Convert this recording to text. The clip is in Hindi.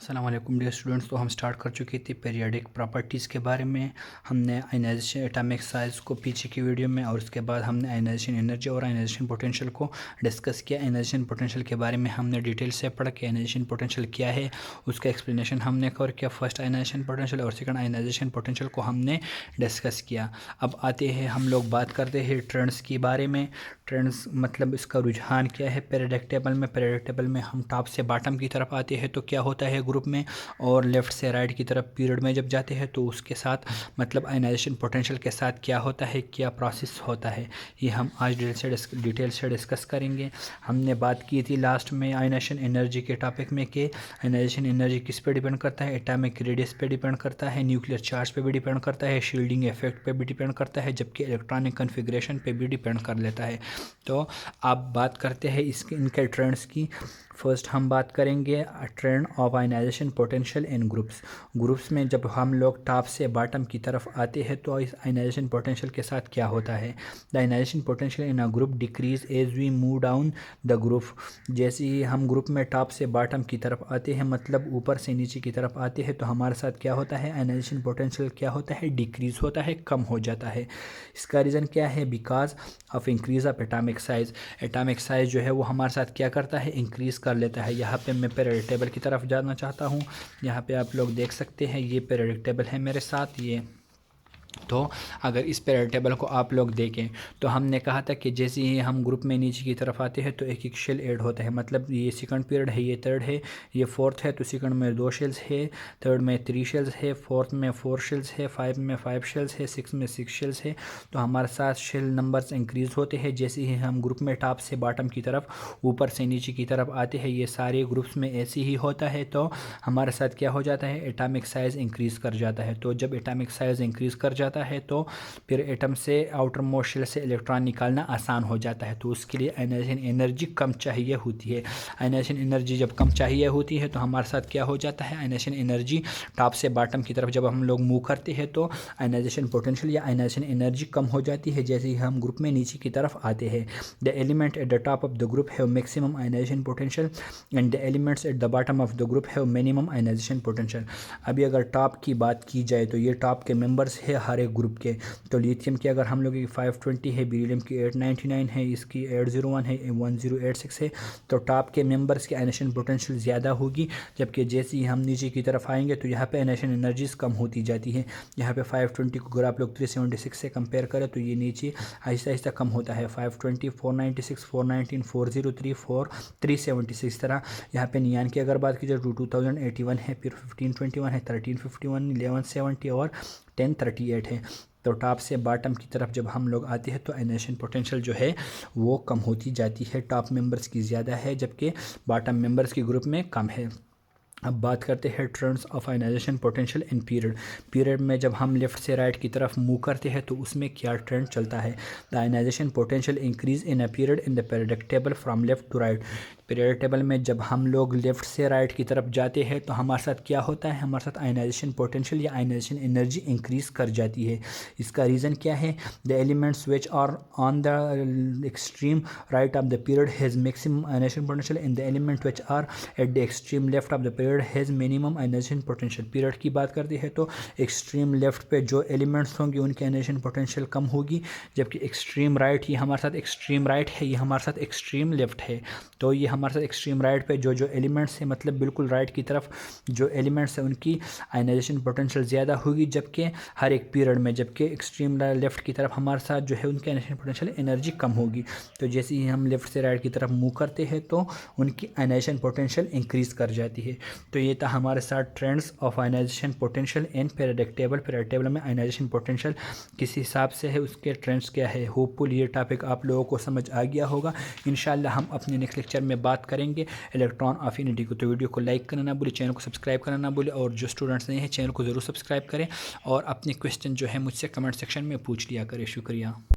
अस्सलाम वालेकुम डियर स्टूडेंट्स। तो हम स्टार्ट कर चुके थे पीरियोडिक प्रॉपर्टीज़ के बारे में। हमने आयनाइजेशन एटॉमिक साइज़ को पीछे की वीडियो में, और उसके बाद हमने आयनाइजेशन एनर्जी और आयनाइजेशन पोटेंशियल को डिस्कस किया। आयनाइजेशन पोटेंशियल के बारे में हमने डिटेल से पढ़ा कि आयनाइजेशन पोटेंशियल क्या है, उसका एक्सप्लेनेशन हमने कवर किया। फर्स्ट आयनाइजेशन पोटेंशियल और सेकंड आयनाइजेशन पोटेंशियल को हमने डिस्कस किया। अब आते हैं हम लोग बात करते हैं ट्रेंड्स के बारे में। ट्रेंड्स मतलब इसका रुझान क्या है पीरियोडिक टेबल में। पीरियोडिक टेबल में हम टॉप से बॉटम की तरफ आते हैं तो क्या होता है ग्रुप में, और लेफ़्ट से राइट की तरफ पीरियड में जब जाते हैं तो उसके साथ मतलब आयनाइजेशन पोटेंशियल के साथ क्या होता है, क्या प्रोसेस होता है, ये हम आज डिटेल से डिस्कस करेंगे। हमने बात की थी लास्ट में आयनाइजेशन एनर्जी के टॉपिक में कि आयनाइजेशन एनर्जी किस पे डिपेंड करता है, एटॉमिक रेडियस पे डिपेंड करता है, न्यूक्लियर चार्ज पे भी डिपेंड करता है, शील्डिंग इफेक्ट पे भी डिपेंड करता है, जबकि इलेक्ट्रॉनिक कन्फिग्रेशन पे भी डिपेंड कर लेता है। तो आप बात करते हैं इनके ट्रेंड्स की। फर्स्ट हम बात करेंगे trend of ionisation potential in groups में जब हम लोग टॉप से बॉटम की तरफ आते हैं तो इस आयनाइजेशन पोटेंशियल के साथ क्या होता है। The ionisation potential in a group decrease as we move down the group. जैसे ही हम ग्रुप में टॉप से बॉटम की तरफ आते हैं, मतलब ऊपर से नीचे की तरफ आते हैं, तो हमारे साथ क्या होता है, आयनाइजेशन पोटेंशियल क्या होता है, डिक्रीज होता है, कम हो जाता है। इसका रीज़न क्या है, because of increase of atomic size. Atomic size जो है वो हमारे साथ क्या करता है, इंक्रीज़ कर लेता है। यहाँ पे मैं पीरियोडिक टेबल की तरफ जाना चाहता हूँ। यहाँ पे आप लोग देख सकते हैं ये पीरियोडिक टेबल है मेरे साथ। ये तो अगर इस पीरियोडिक टेबल को आप लोग देखें तो हमने कहा था कि जैसे ही हम ग्रुप में नीचे की तरफ आते हैं तो एक एक शेल ऐड होता है। मतलब ये सेकंड पीरियड है, ये थर्ड है, ये फोर्थ है, तो सेकंड में 2 शेल्स है, थर्ड में 3 शेल्स है, फोर्थ में 4 शेल्स है, 5 में 5 शेल्स है, 6 में 6 शेल्स है। तो हमारे साथ शेल नंबर्स इंक्रीज़ होते हैं जैसे ही हम ग्रुप में टॉप से बॉटम की तरफ, ऊपर से नीचे की तरफ आते हैं। ये सारे ग्रुप्स में ऐसे ही होता है। तो हमारे साथ क्या हो जाता है, एटॉमिक साइज़ इंक्रीज़ कर जाता है। तो जब एटॉमिक साइज़ इंक्रीज़ कर जाता है तो फिर एटम से आउटर मोस्ट शेल से इलेक्ट्रॉन निकालना आसान हो जाता है। तो उसके लिए आयनाइजेशन एनर्जी कम चाहिए होती है। आयनाइजेशन एनर्जी जब कम चाहिए होती है तो हमारे साथ क्या हो जाता है, आयनाइजेशन एनर्जी टॉप से बॉटम की तरफ जब हम लोग मूव करते हैं तो आयनाइजेशन पोटेंशियल या आयनाइजेशन एनर्जी कम हो जाती है जैसे ही हम ग्रुप में नीचे की तरफ आते हैं। The element at the top of the group have maximum ionisation potential and the elements at the bottom of the group have minimum ionisation potential. अभी अगर टॉप की बात की जाए तो ये टॉप के मेंबर्स है हर एक ग्रुप के। तो लिथियम की अगर हम लोग की 520 है, बेरिलियम की 899 है, इसकी 801 है, 1086 है। तो टॉप के मेंबर्स की आयनाइजेशन पोटेंशियल ज़्यादा होगी, जबकि जैसे ही हम नीचे की तरफ आएंगे तो यहाँ पे आयनाइजेशन एनर्जीज कम होती जाती है। यहाँ पे 520 को अगर आप लोग 376 से कंपेयर करें तो ये नीचे आहिस्ता आहिस्ता कम होता है। 520, 496, 419, 403, 376। इस तरह यहाँ पे नियान की अगर बात की जाए 2081 है, फिर 1521 है, 1351, 1170 और 1038 है। तो टॉप से बॉटम की तरफ जब हम लोग आते हैं तो आयनाइजेशन पोटेंशियल जो है वो कम होती जाती है। टॉप मेंबर्स की ज़्यादा है जबकि बॉटम मेंबर्स की ग्रुप में कम है। अब बात करते हैं trends of ionisation potential in period में जब हम लेफ्ट से राइट की तरफ मूव करते हैं तो उसमें क्या ट्रेंड चलता है। The ionisation potential increase in a period in the periodic table from left to right. Periodic table में जब हम लोग लेफ्ट से राइट की तरफ जाते हैं तो हमारे साथ क्या होता है, हमारे साथ आयनाइजेशन पोटेंशियल या आयनाइजेशन एनर्जी इंक्रीज कर जाती है। इसका रीज़न क्या है, the elements which are on the extreme right of the period has maximum ionisation potential and the element which are at the extreme left of the period has minimum ionisation potential. Period की बात करते हैं तो एक्सट्रीम लेफ्ट पे जो एलिमेंट्स होंगे उनकी आयनाइजेशन पोटेंशियल कम होगी, जबकि एक्सट्रीम राइट, ये हमारे साथ एक्सट्रीम राइट है, ये हमारे साथ एक्सट्रीम लेफ्ट है। तो ये हमारे साथ एक्सट्रीम राइट पे जो एलिमेंट्स है, मतलब बिल्कुल राइट की तरफ जो एलिमेंट्स है उनकी आयनाइजेशन पोटेंशियल ज़्यादा होगी जबकि हर एक पीरियड में, जबकि एक्सट्रीम लेफ्ट की तरफ हमारे साथ जो है उनकी आयनाइजेशन पोटेंशियल एनर्जी कम होगी। तो जैसे ही हम लेफ्ट से राइट की तरफ मूव करते हैं तो उनकी आयनाइजेशन पोटेंशियल इंक्रीज़ कर जाती है। तो ये था हमारे साथ trends of ionisation potential in periodic table. Periodic table में आयनाइजेशन पोटेंशियल किस हिसाब से है, उसके ट्रेंड्स क्या है। होपफुल ये टॉपिक आप लोगों को समझ आ गया होगा। इंशाल्लाह हम अपने नेक्स्ट लेक्चर में बात करेंगे इलेक्ट्रॉन अफिनिटी को। तो वीडियो को लाइक करना ना भूलें, चैनल को सब्सक्राइब करना ना भूलें, और जो स्टूडेंट्स नहीं हैं चैनल को ज़रूर सब्सक्राइब करें और अपने क्वेश्चन जो है मुझसे कमेंट सेक्शन में पूछ लिया करें। शुक्रिया।